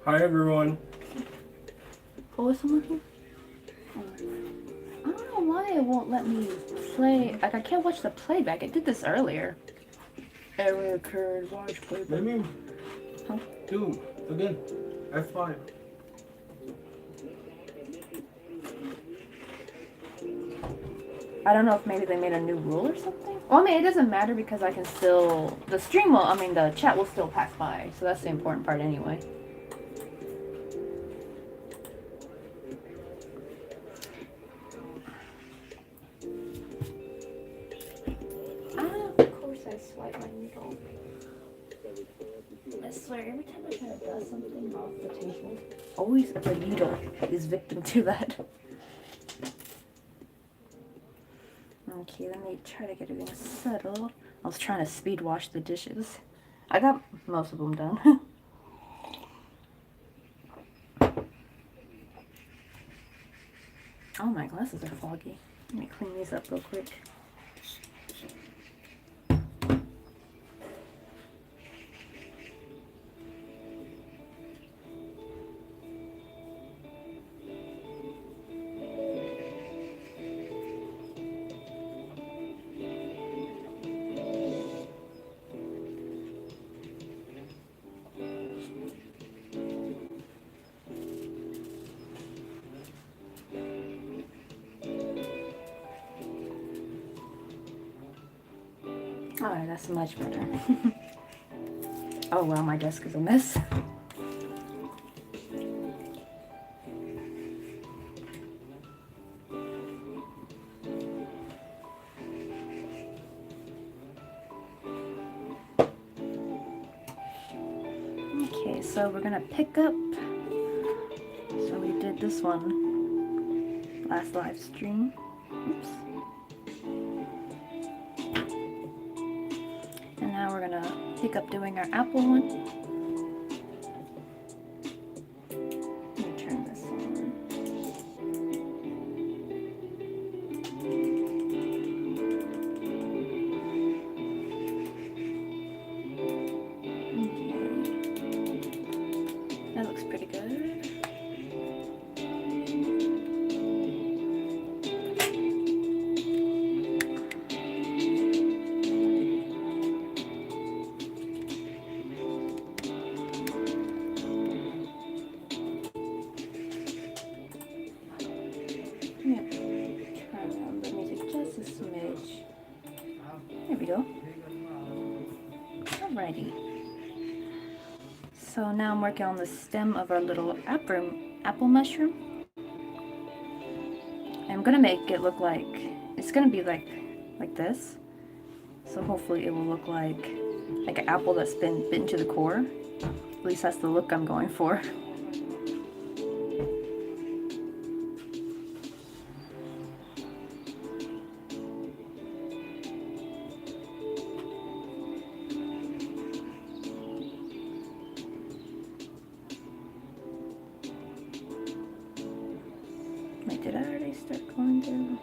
Hi everyone. Oh, is someone here? Oh. I don't know why it won't let me play. Like, I can't watch the playback. It did this earlier. Error occurred. Watch playback. Let me Huh? do again. F5. I don't know if maybe they made a new rule or something. Well, I mean, it doesn't matter because I can still. The stream will. I mean, the chat will still pass by. So that's the important part anyway. Of course I swipe my needle. I swear, every time I try to dust something off the table, always the needle is victim to that. Okay, let me try to get everything settled. I was trying to speed wash the dishes. I got most of them done. Oh, my glasses are foggy. Let me clean these up real quick. Alright, that's much better. Oh wow, my desk is a mess. Okay, so we're gonna pick up. So we did this one last live stream. Oops. And now we're gonna pick up doing our apple one. Let me turn this on. Okay. That looks pretty good. There we go. Alrighty. So now I'm working on the stem of our little apple mushroom. And I'm gonna make it look like it's gonna be like this. So hopefully it will look like an apple that's been bitten to the core. At least that's the look I'm going for. Wait, did I already start going through?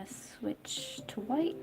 gonna switch to white.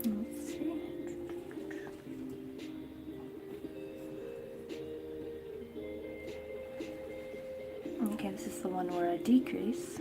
Let's see. Okay, this is the one where I decrease.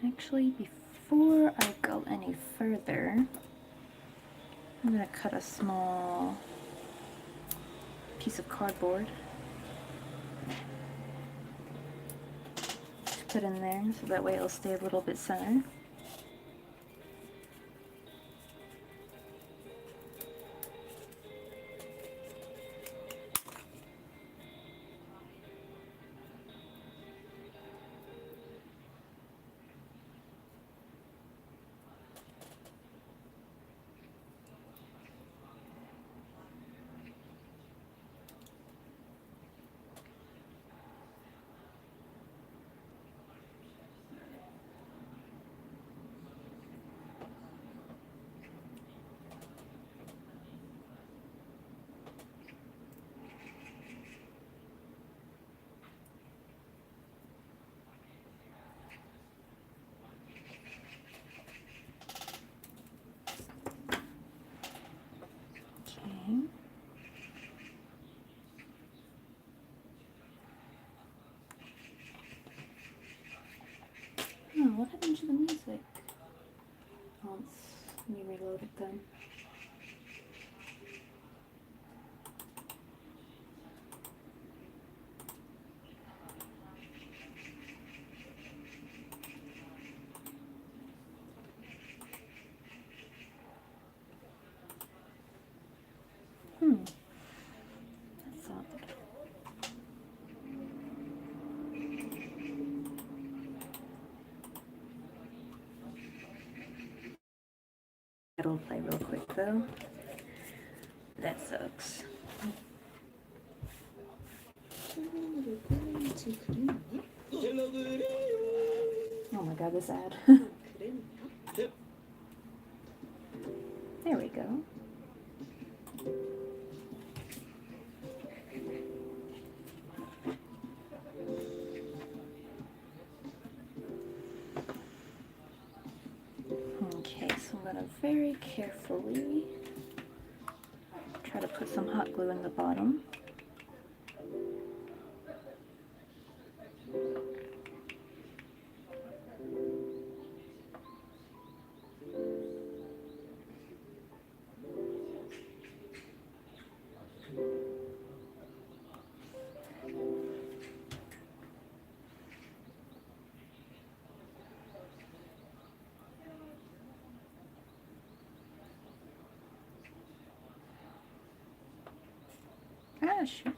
Actually, before I go any further, I'm going to cut a small piece of cardboard to put in there so that way it'll stay a little bit centered. Okay. Oh, what happened to the music? Oh, let me reload it then. That's odd. It'll play real quick though. That sucks. Oh my god, this ad. There we go. Okay, so I'm going to very carefully try to put some hot glue in the bottom. Ah, sure.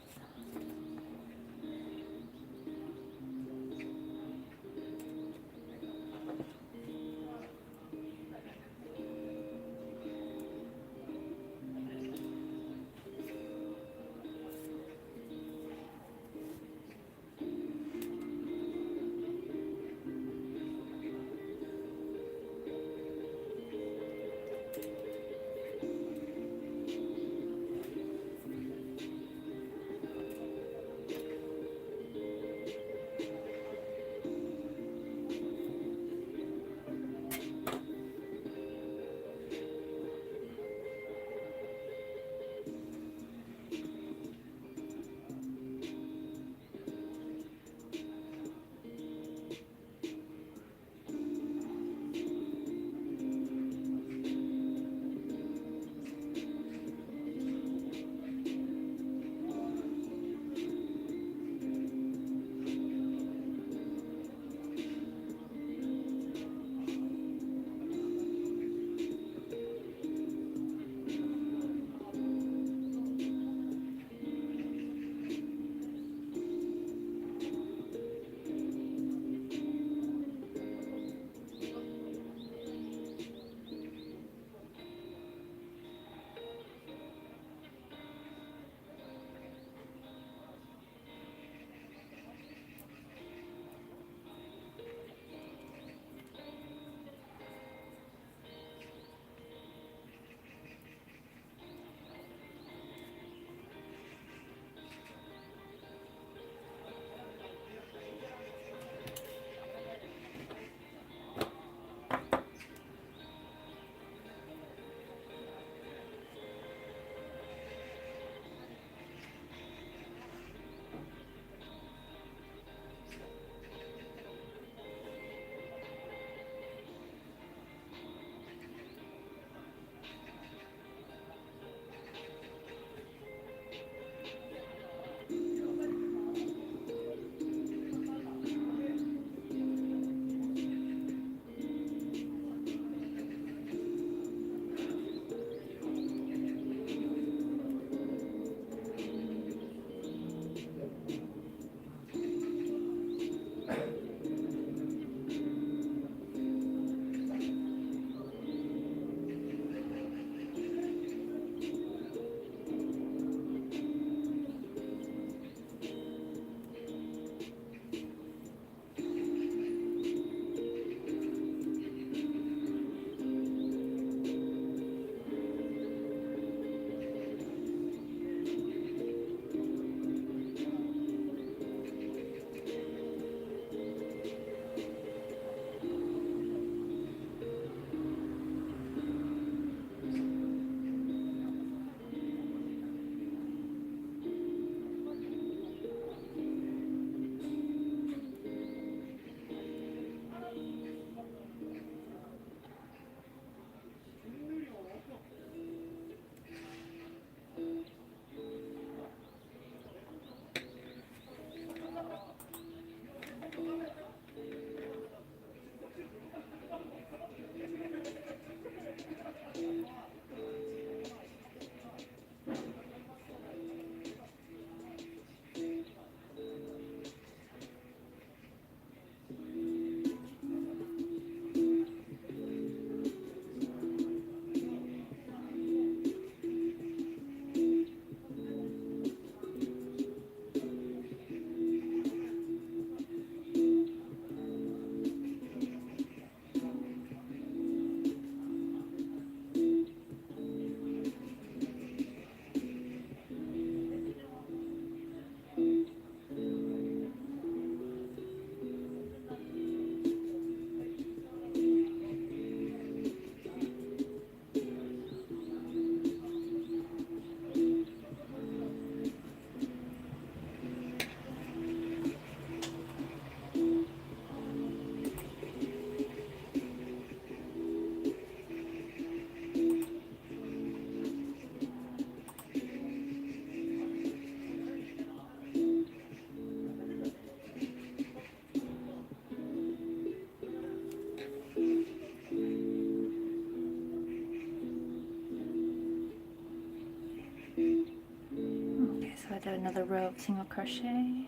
another row of single crochet.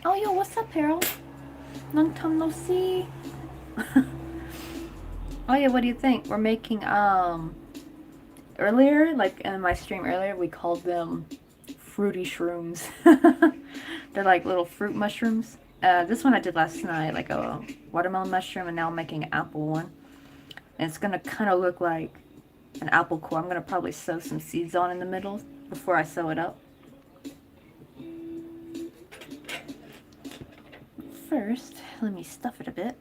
Oh, yo, what's up, Harold? Long time no see. Oh yeah, what do you think? We're making, earlier, like in my stream earlier, we called them fruity shrooms. They're like little fruit mushrooms. This one I did last night, like a watermelon mushroom, and now I'm making an apple one. And it's gonna kind of look like an apple core. I'm gonna probably sew some seeds on in the middle before I sew it up. First, let me stuff it a bit.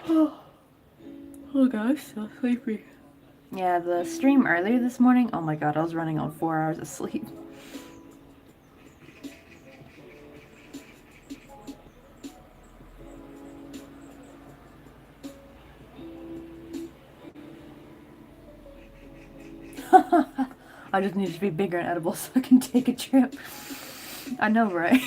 Oh gosh, so sleepy. Yeah, the stream earlier this morning, oh my god, I was running on 4 hours of sleep. I just need to be bigger and edible so I can take a trip. I know, right?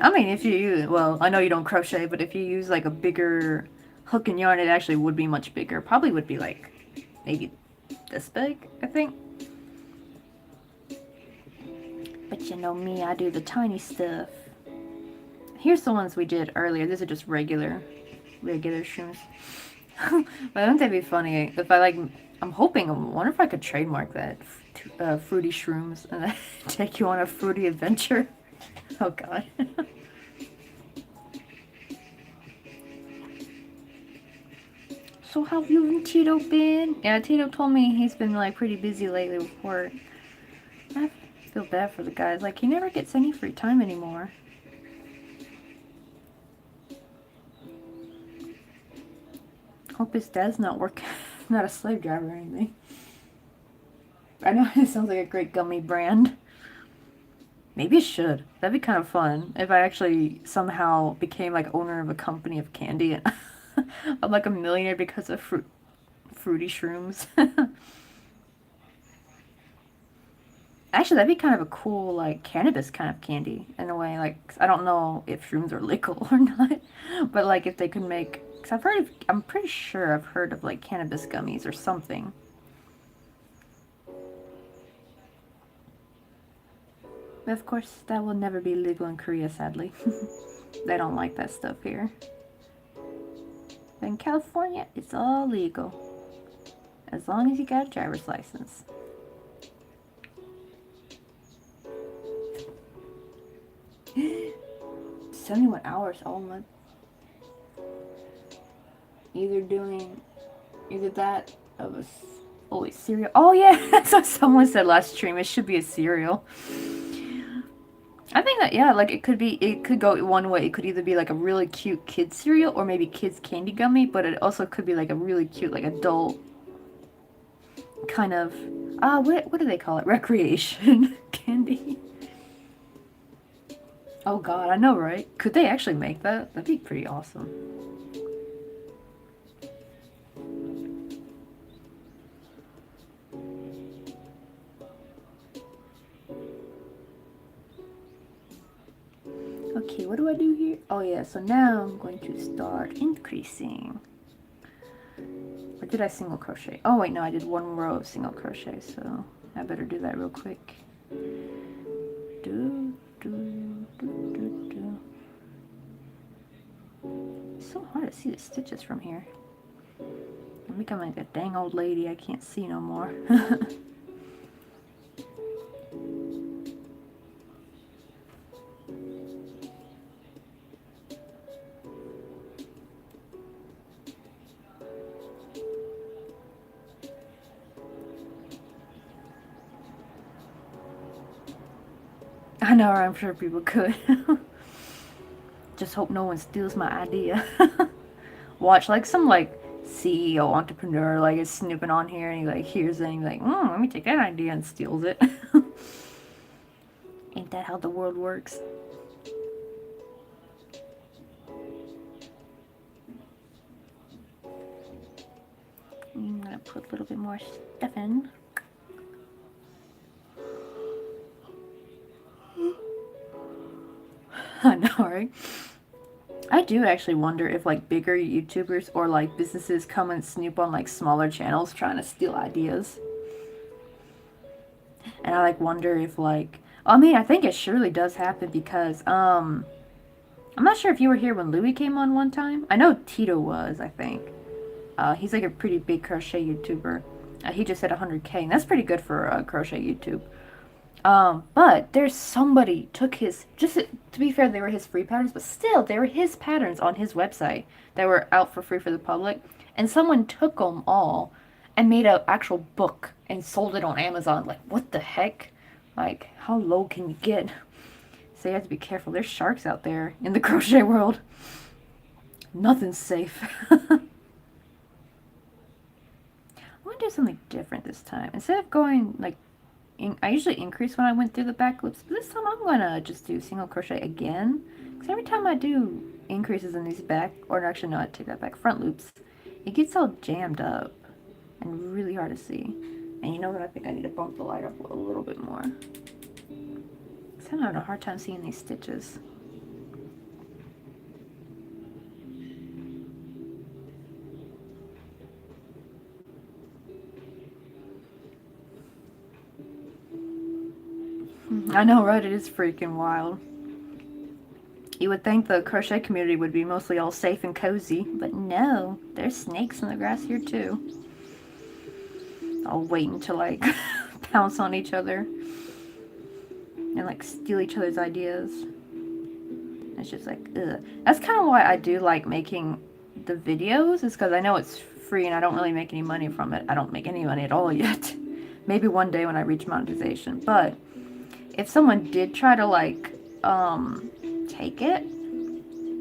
I mean, if you use, well, I know you don't crochet, but if you use like a bigger hook and yarn, it actually would be much bigger. Probably would be like maybe this big, I think. But you know me, I do the tiny stuff. Here's the ones we did earlier. These are just regular shrooms. But wouldn't that be funny if I like, I wonder if I could trademark that, fruity shrooms, and then take you on a fruity adventure. Oh god. So how have you and Tito been? Yeah, Tito told me he's been like pretty busy lately with work. I feel bad for the guys. Like, he never gets any free time anymore. Hope his dad's not working, not a slave driver or anything. I know it sounds like a great gummy brand. Maybe it should. That'd be kind of fun if I actually somehow became like owner of a company of candy and I'm like a millionaire because of fruity shrooms. Actually, that'd be kind of a cool like cannabis kind of candy in a way. Like, I don't know if shrooms are legal or not, but like if they could make, because I'm pretty sure I've heard of like cannabis gummies or something. But of course, that will never be legal in Korea, sadly. They don't like that stuff here. But in California, it's all legal. As long as you got a driver's license. "71 hours all month." Either that of a holy cereal. Oh yeah, that's what someone said last stream. It should be a cereal. I think that, yeah, like it could go one way. It could either be like a really cute kid cereal or maybe kids candy gummy, but it also could be like a really cute like adult kind of what do they call it? Recreation candy. Oh god, I know, right? Could they actually make that? That'd be pretty awesome. Okay, what do I do here? Oh yeah, so now I'm going to start increasing. Or did I single crochet? Oh wait, no, I did one row of single crochet, so I better do that real quick. It's so hard to see the stitches from here. I'm becoming like a dang old lady. I can't see no more. I know, I'm sure people could. Just hope no one steals my idea. Watch like some like CEO entrepreneur like is snooping on here and he like hears it and he's like, let me take that idea and steals it. Ain't that how the world works? I'm gonna put a little bit more stuff in. I know, right? I do actually wonder if like bigger YouTubers or like businesses come and snoop on like smaller channels trying to steal ideas. And I like wonder if like, I mean, I think it surely does happen because I'm not sure if you were here when Louis came on one time. I know Tito was, I think. He's like a pretty big crochet YouTuber. He just hit 100K, and that's pretty good for crochet YouTube. But there's somebody took his, just to be fair, they were his free patterns, but still, they were his patterns on his website that were out for free for the public. And someone took them all and made an actual book and sold it on Amazon. Like, what the heck? Like, how low can you get? So you have to be careful. There's sharks out there in the crochet world. Nothing's safe. I'm gonna do something different this time. Instead of going like, I usually increase when I went through the back loops, but this time I'm gonna just do single crochet again. Because every time I do increases in these back, or actually no, I take that back, front loops, it gets all jammed up and really hard to see. And you know what? I think I need to bump the light up a little bit more. Because I'm having a hard time seeing these stitches. I know, right? It is freaking wild. You would think the crochet community would be mostly all safe and cozy, but no, there's snakes in the grass here too. All waiting to like pounce on each other and like steal each other's ideas. It's just like, ugh. That's kind of why I do like making the videos, is because I know it's free and I don't really make any money from it. I don't make any money at all yet. Maybe one day when I reach monetization. But if someone did try to like take it,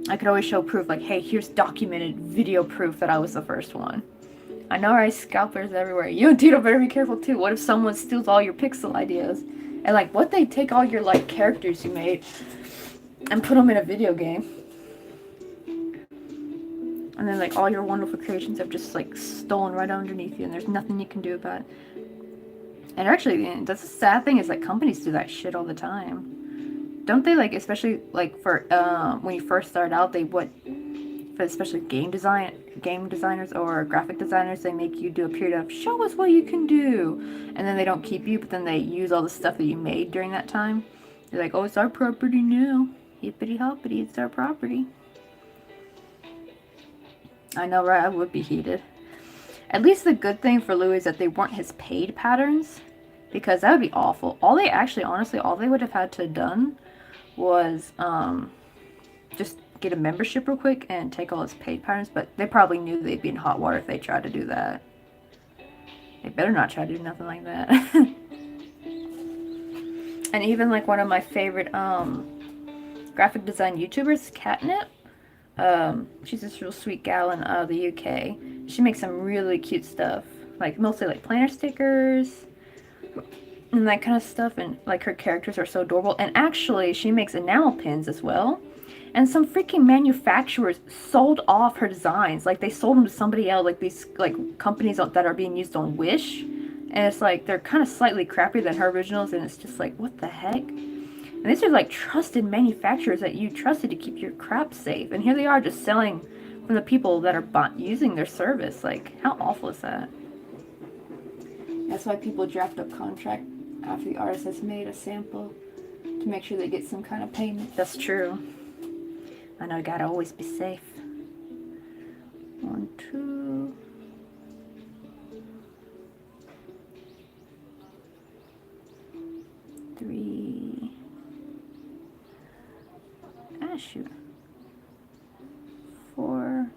I could always show proof, like, hey, here's documented video proof that I was the first one. I know, right? Scalpers everywhere. You and Tito better be careful too. What if someone steals all your pixel ideas? And like, what they take all your like characters you made and put them in a video game? And then like all your wonderful creations have just like stolen right underneath you and there's nothing you can do about it. And actually, that's the sad thing, is like companies do that shit all the time. Don't they? Like, especially like for when you first start out, they would, for especially game designers or graphic designers, they make you do a period of show us what you can do, and then they don't keep you, but then they use all the stuff that you made during that time. They're like, oh, it's our property now. Hippity hoppity, it's our property. I know, right? I would be heated. At least the good thing for Louis is that they weren't his paid patterns, because that would be awful. All they actually, honestly, all they would have had to have done was just get a membership real quick and take all his paid patterns, but they probably knew they'd be in hot water if they tried to do that. They better not try to do nothing like that. And even like one of my favorite graphic design YouTubers, Catnip, she's this real sweet gal in the UK. She makes some really cute stuff, like mostly like planner stickers and that kind of stuff, and like her characters are so adorable. And actually she makes enamel pins as well, and some freaking manufacturers sold off her designs. Like they sold them to somebody else, like these like companies that are being used on Wish, and it's like they're kind of slightly crappier than her originals, and it's just like, what the heck. And these are like trusted manufacturers that you trusted to keep your crap safe, and here they are just selling from the people that are using their service. Like, how awful is that? That's why people draft up contract after the artist has made a sample to make sure they get some kind of payment. That's true. I know, I gotta always be safe. 1, 2. Three. Ah, shoot. 4.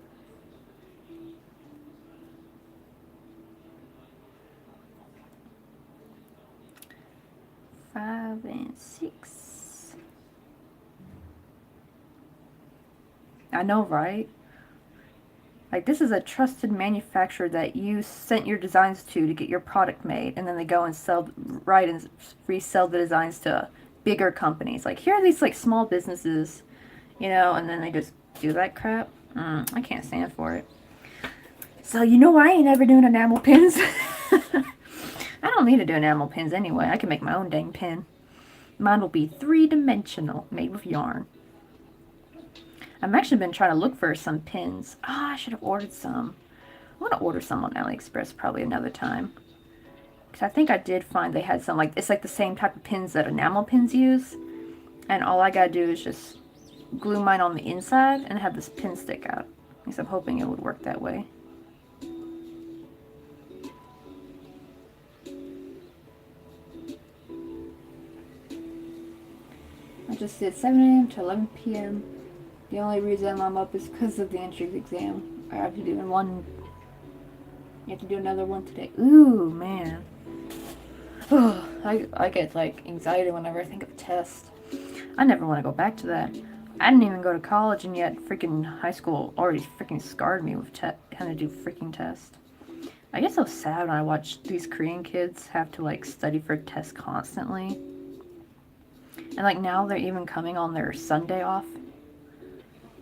5 and 6. I know, right? Like, this is a trusted manufacturer that you sent your designs to get your product made, and then they go and and resell the designs to bigger companies. Like, here are these, like, small businesses, you know, and then they just do that crap. I can't stand for it. So, you know, I ain't ever doing enamel pins. I don't need to do enamel pins anyway. I can make my own dang pin. Mine will be 3-dimensional, made with yarn. I've actually been trying to look for some pins. I should have ordered some. I'm going to order some on AliExpress probably another time. Because I think I did find they had some, like, it's like the same type of pins that enamel pins use. And all I got to do is just glue mine on the inside and have this pin stick out. At least I'm hoping it would work that way. I just did 7 a.m. to 11 p.m. The only reason I'm up is because of the entrance exam. I have to do one. You have to do another one today. Ooh, man. I get like anxiety whenever I think of a test. I never want to go back to that. I didn't even go to college, and yet freaking high school already freaking scarred me with having to do freaking tests. I get so sad when I watch these Korean kids have to like study for tests constantly. And like now they're even coming on their Sunday off.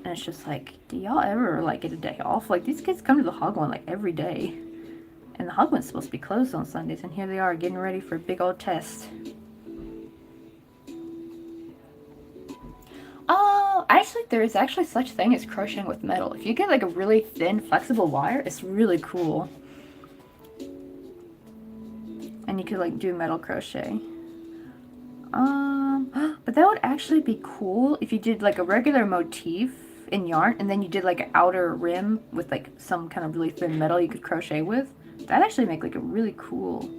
And it's just like, do y'all ever like get a day off? Like, these kids come to the Hagwon like every day. And the Hagwon's supposed to be closed on Sundays, and here they are getting ready for a big old test. Oh, actually, there is actually such thing as crocheting with metal. If you get like a really thin, flexible wire, it's really cool. And you could like do metal crochet. But that would actually be cool if you did like a regular motif in yarn, and then you did like an outer rim with like some kind of really thin metal you could crochet with. That'd actually make like a really cool,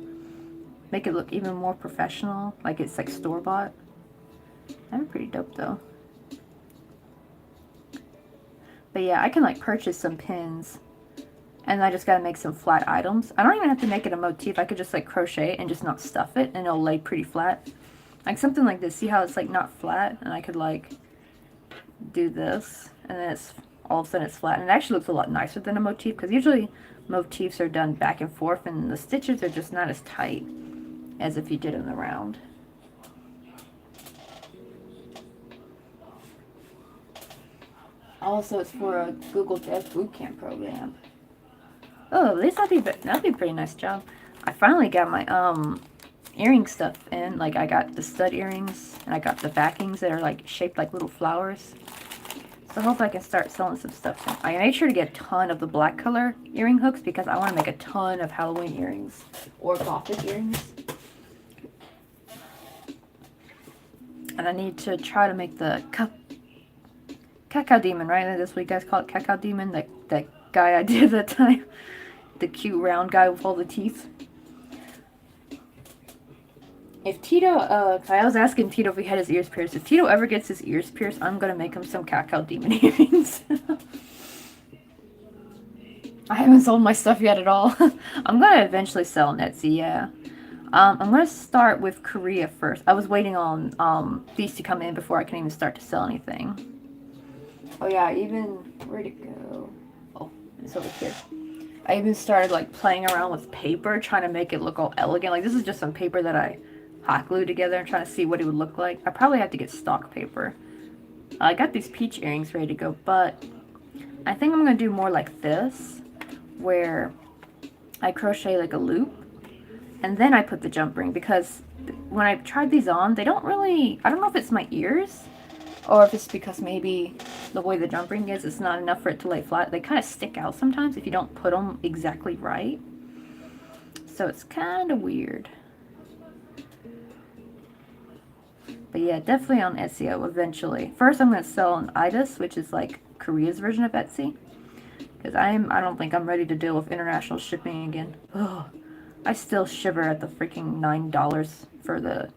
make it look even more professional, like it's like store-bought. That'd be pretty dope though. But yeah, I can like purchase some pins, and I just gotta make some flat items. I don't even have to make it a motif. I could just like crochet and just not stuff it, and it'll lay pretty flat. Like something like this. See how it's like not flat? And I could like do this, and then it's all of a sudden it's flat. And it actually looks a lot nicer than a motif, because usually motifs are done back and forth, and the stitches are just not as tight as if you did them around. Also, it's for a Google Dev Bootcamp program. Oh, at least that'd be a pretty nice job. I finally got my earring stuff in. Like, I got the stud earrings, and I got the backings that are like shaped like little flowers. So I hope I can start selling some stuff soon. I made sure to get a ton of the black color earring hooks because I want to make a ton of Halloween earrings or Gothic earrings. And I need to try to make the Cacao Demon, right? That's what you guys call it, Cacao Demon? That guy I did that time. The cute round guy with all the teeth. If Tito, I was asking Tito if he had his ears pierced. If Tito ever gets his ears pierced, I'm going to make him some Cacao Demon earrings. I haven't sold my stuff yet at all. I'm going to eventually sell on Etsy, yeah. I'm going to start with Korea first. I was waiting on these to come in before I can even start to sell anything. Oh yeah, where'd it go? Oh, it's over here. I even started like playing around with paper, trying to make it look all elegant. Like, this is just some paper that I hot glued together and trying to see what it would look like. I probably have to get stock paper. I got these peach earrings ready to go, but I think I'm going to do more like this, where I crochet like a loop, and then I put the jump ring, because when I tried these on, they don't really, I don't know if it's my ears, or if it's because maybe the way the jump ring is, it's not enough for it to lay flat. They kind of stick out sometimes if you don't put them exactly right. So it's kind of weird. But yeah, definitely on Etsy eventually. First, I'm going to sell on Idis, which is like Korea's version of Etsy. Because I don't think I'm ready to deal with international shipping again. Ugh. I still shiver at the freaking $9 for that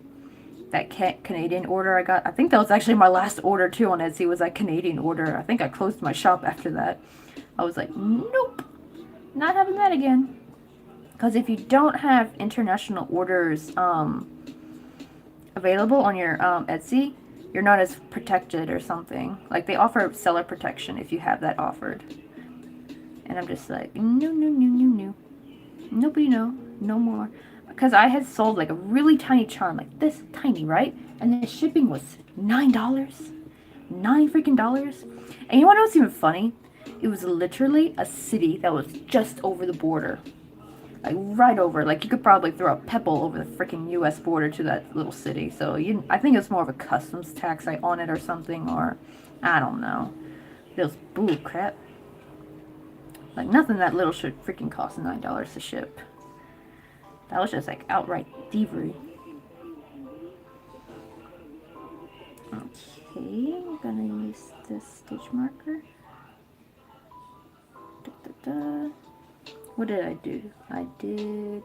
Canadian order I got. I think that was actually my last order too on Etsy, was that Canadian order. I think I closed my shop after that. I was like, nope, not having that again. Because if you don't have international orders available on your Etsy, you're not as protected or something. Like they offer seller protection if you have that offered. And I'm just like, no, no, no, no, no. Nobody know. No more. Because I had sold like a really tiny charm, like this tiny, right? And the shipping was $9. $9 freaking dollars. And you want to know what's even funny? It was literally a city that was just over the border. Like right over. Like you could probably throw a pebble over the freaking US border to that little city. So I think it's more of a customs tax on it or something, or I don't know. It was bull crap. Like nothing that little should freaking cost $9 to ship. That was just like outright thievery. Okay, I'm gonna use this stitch marker. Da, da, da. What did I do? I did,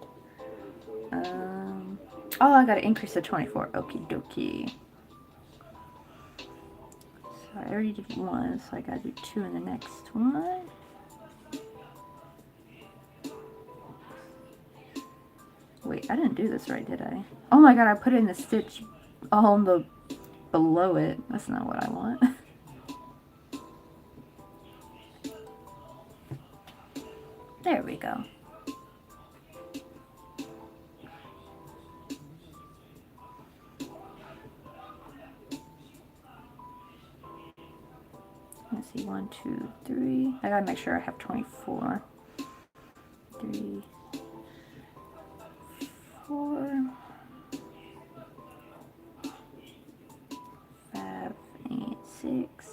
oh, I gotta increase to 24. Okie dokie. So I already did one, so I gotta do 2 in the next one. Wait, I didn't do this right, did I? Oh my god, I put in the stitch on the below it. That's not what I want. There we go. Let's see, 1, 2, 3. I gotta make sure I have 24. 3, 4, 5, 8, 6,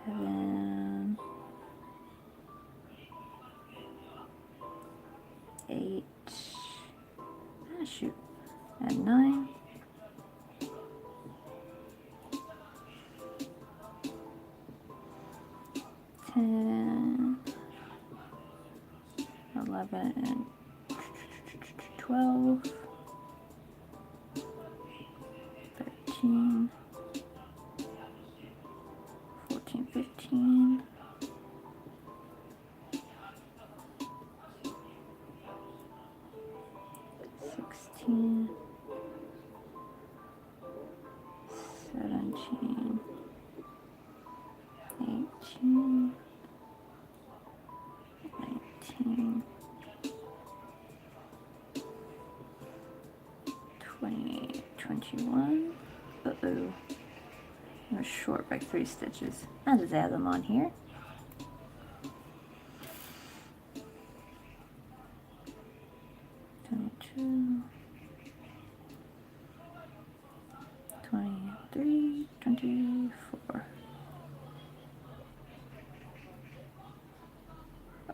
7, 8. Ah, shoot. And 9. 10, 11, and 12, 13, 14, 15, 16, 17, 18, 19, 20, 21. Uh-oh. I'm short by 3 stitches. I'll just add them on here. Two, 23, 24.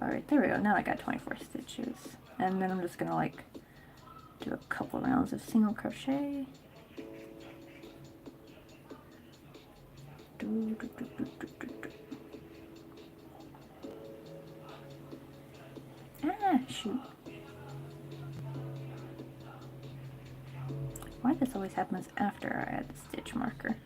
Alright, there we go. Now I got 24 stitches. And then I'm just gonna like do a couple rounds of single crochet. Ah, shoot. Why this always happens after I add the stitch marker?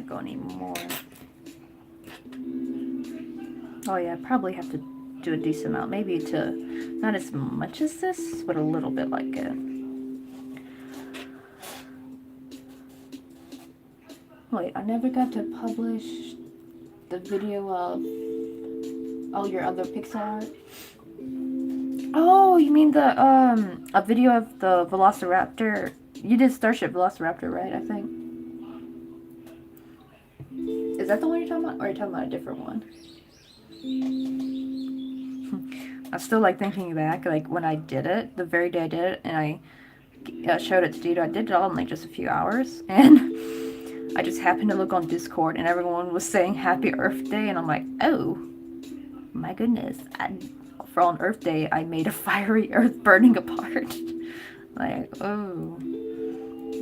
can't go anymore. Oh yeah, I probably have to do a decent amount. Maybe to, not as much as this, but a little bit like it. Wait, I never got to publish the video of all your other pixel art. Oh, you mean the, a video of the Velociraptor? You did Starship Velociraptor, right, I think? Is that the one you're talking about? Or are you talking about a different one? I still like thinking back, like when I did it, the very day I did it, and I showed it to Dito. I did it all in like just a few hours, and I just happened to look on Discord, and everyone was saying Happy Earth Day, and I'm like, oh, my goodness. For on Earth Day, I made a fiery earth burning apart. Like, oh,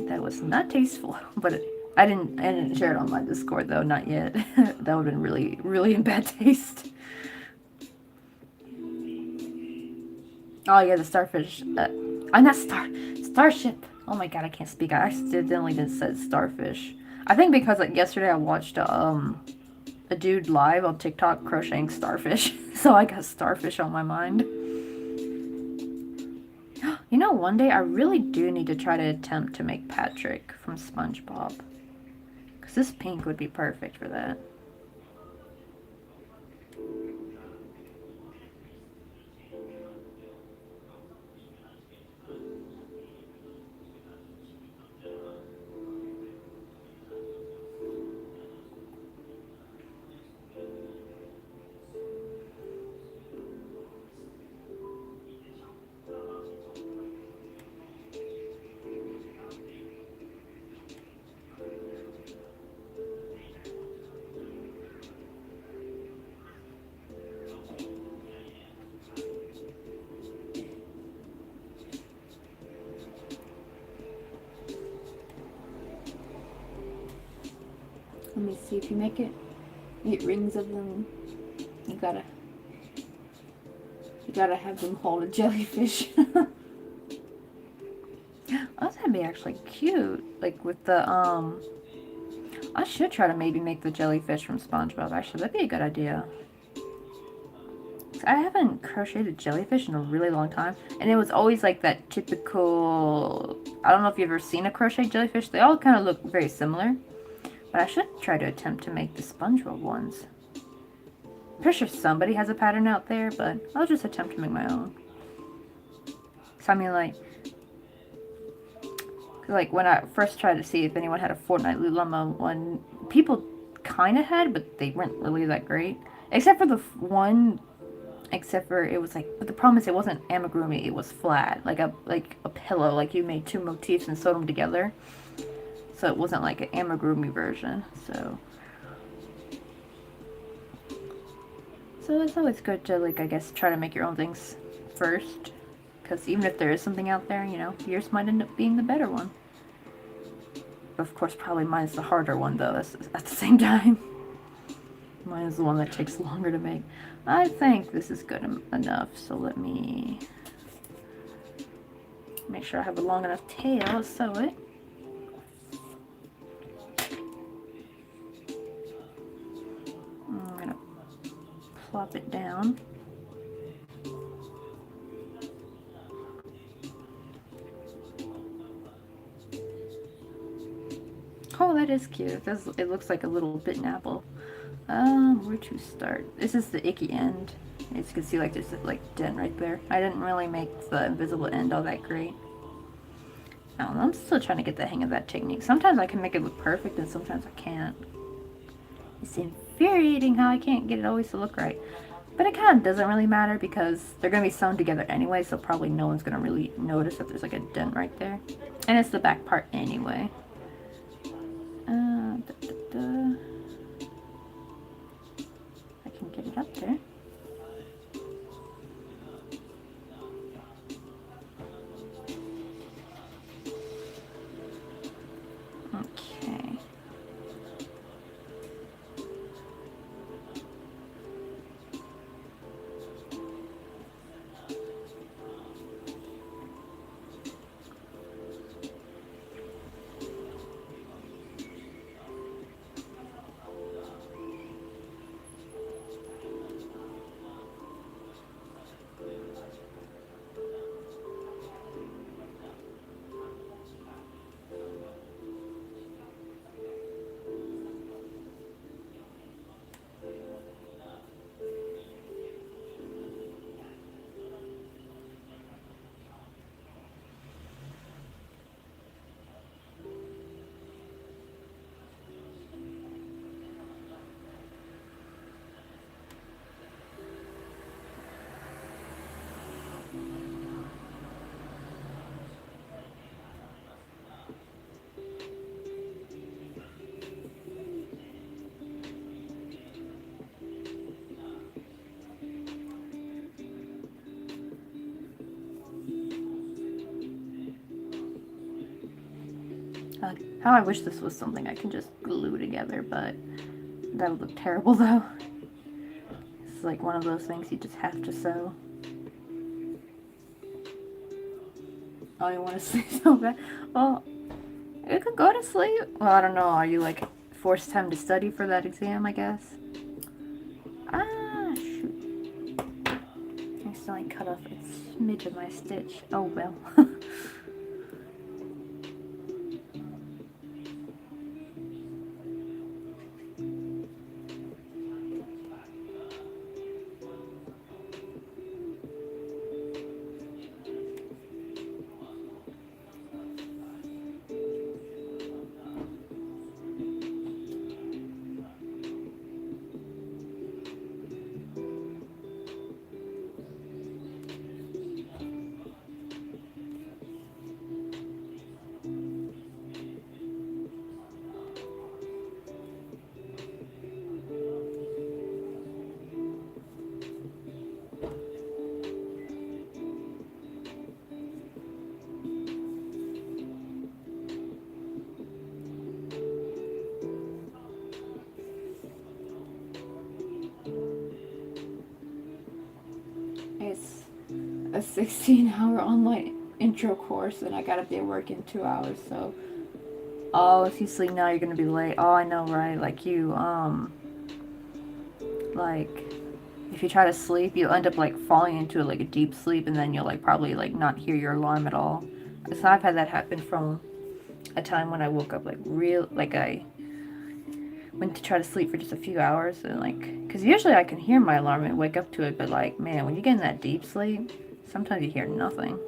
that was not tasteful. But I didn't share it on my Discord though, not yet. That would have been really, really in bad taste. Oh yeah, the starfish. I'm not starship. Oh my god, I can't speak. I accidentally just said starfish. I think because like yesterday I watched a dude live on TikTok crocheting starfish, so I got starfish on my mind. You know, one day I really do need to try to attempt to make Patrick from SpongeBob, because this pink would be perfect for that. Let me see if you make it. You get rings of them. You gotta have them hold a jellyfish. Oh, that'd be actually cute. Like with the I should try to maybe make the jellyfish from SpongeBob. Actually, that'd be a good idea. I haven't crocheted jellyfish in a really long time, and it was always like that typical. I don't know if you've ever seen a crochet jellyfish. They all kind of look very similar. But I should try to attempt to make the SpongeBob ones. I'm pretty sure somebody has a pattern out there, but I'll just attempt to make my own. So I mean, like when I first tried to see if anyone had a Fortnite Lululemon one, people kind of had, but they weren't really that great. Except for the one, except for it was like, but the problem is it wasn't amigurumi, it was flat, like a pillow, like you made two motifs and sewed them together. So it wasn't like an amigurumi version, so it's always good to, like, I guess, try to make your own things first, because even if there is something out there, you know, yours might end up being the better one. But of course, probably mine's the harder one, though, at the same time. Mine is the one that takes longer to make. I think this is good enough, so let me make sure I have a long enough tail to sew it. I'm gonna plop it down. Oh, that is cute. It looks like a little bitten apple. Where to start? This is the icky end. As you can see, like there's a dent right there. I didn't really make the invisible end all that great. I don't know, I'm still trying to get the hang of that technique. Sometimes I can make it look perfect and sometimes I can't. It's infuriating how I can't get it always to look right. But it kind of doesn't really matter because they're going to be sewn together anyway, so probably no one's going to really notice that there's like a dent right there. And it's the back part anyway. I can get it up there. Okay. How I wish this was something I can just glue together, but that would look terrible though. It's like one of those things you just have to sew. Oh, you want to sleep so bad? Well, you could go to sleep. Well, I don't know. Are you like forced time to study for that exam, I guess? Ah, shoot. I accidentally cut off a smidge of my stitch. Oh well. It's a 16-hour online intro course and I gotta be at work in 2 hours, so oh, if you sleep now you're gonna be late. Oh, I know, right? Like you like if you try to sleep you end up like falling into like a deep sleep and then you'll like probably like not hear your alarm at all. So I've had that happen from a time when I woke up like I went to try to sleep for just a few hours and like because usually I can hear my alarm and wake up to it, but like man, when you get in that deep sleep sometimes you hear nothing.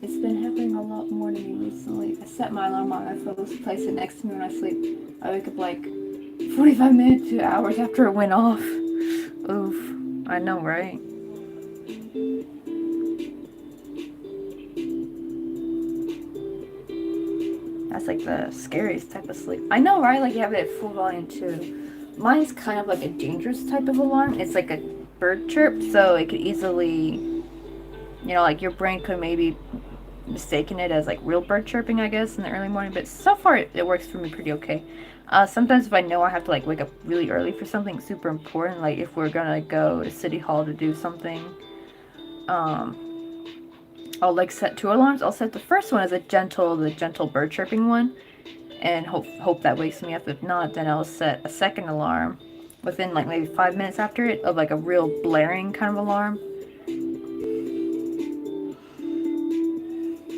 It's been happening a lot more to me recently. I set my alarm on my phone, place it next to me when I sleep. I wake up like 45 minutes to hours after it went off. Oof. I know, right? That's like the scariest type of sleep. I know, right? Like you have it at full volume too. Mine's kind of like a dangerous type of alarm. It's like a bird chirp, so it could easily, like your brain could maybe mistaken it as like real bird chirping, I guess, in the early morning. But so far, it works for me pretty okay. Sometimes if I know I have to like wake up really early for something super important, like if we're gonna go to City Hall to do something, I'll like set 2 alarms. I'll set the first one as the gentle bird chirping one, and hope that wakes me up. If not, then I'll set a second alarm within like maybe 5 minutes after it of like a real blaring kind of alarm.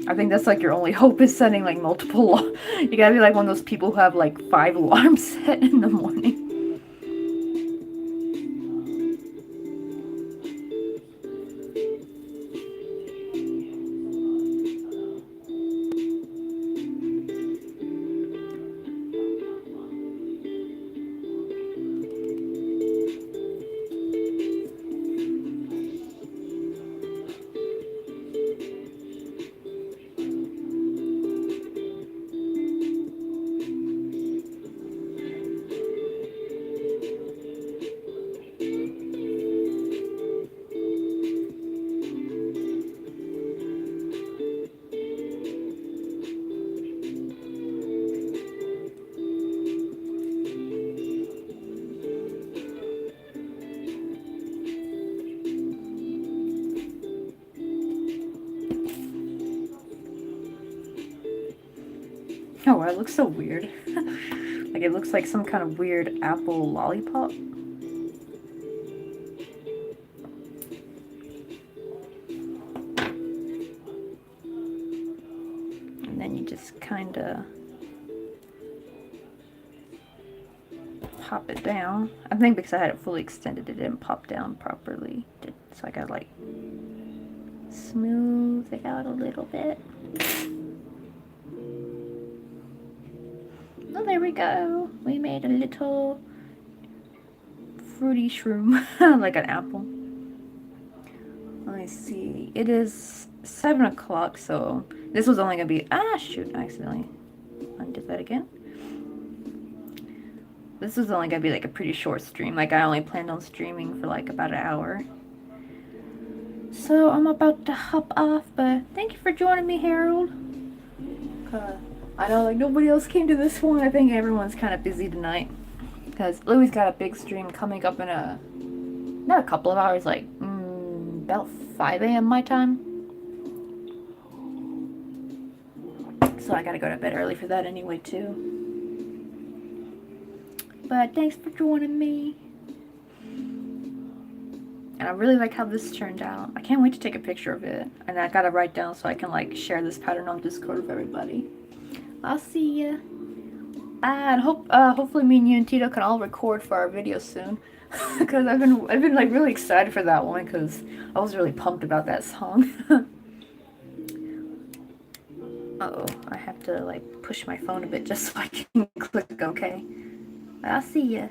I think that's like your only hope is setting like multiple. You gotta be like one of those people who have like 5 alarms set in the morning. Oh, it looks so weird. Like it looks like some kind of weird apple lollipop. And then you just kind of pop it down. I think because I had it fully extended, it didn't pop down properly. So I gotta like smooth it out a little bit. Oh, there we go. We made a little fruity shroom, like an apple. Let me see. It is 7 o'clock, so this was only gonna be, shoot, I accidentally undid that again. This was only gonna be like a pretty short stream. Like I only planned on streaming for like about an hour. So I'm about to hop off, but thank you for joining me, Harold. I know like nobody else came to this one. I think everyone's kind of busy tonight because Louie's got a big stream coming up in not a couple of hours, like about 5 a.m. my time. So I gotta go to bed early for that anyway too. But thanks for joining me. And I really like how this turned out. I can't wait to take a picture of it. And I gotta write down so I can like share this pattern on Discord with everybody. I'll see ya. Bye. And hopefully me and you and Tito can all record for our video soon. Because I've been like really excited for that one because I was really pumped about that song. Uh-oh, I have to like push my phone a bit just so I can click OK. I'll see ya.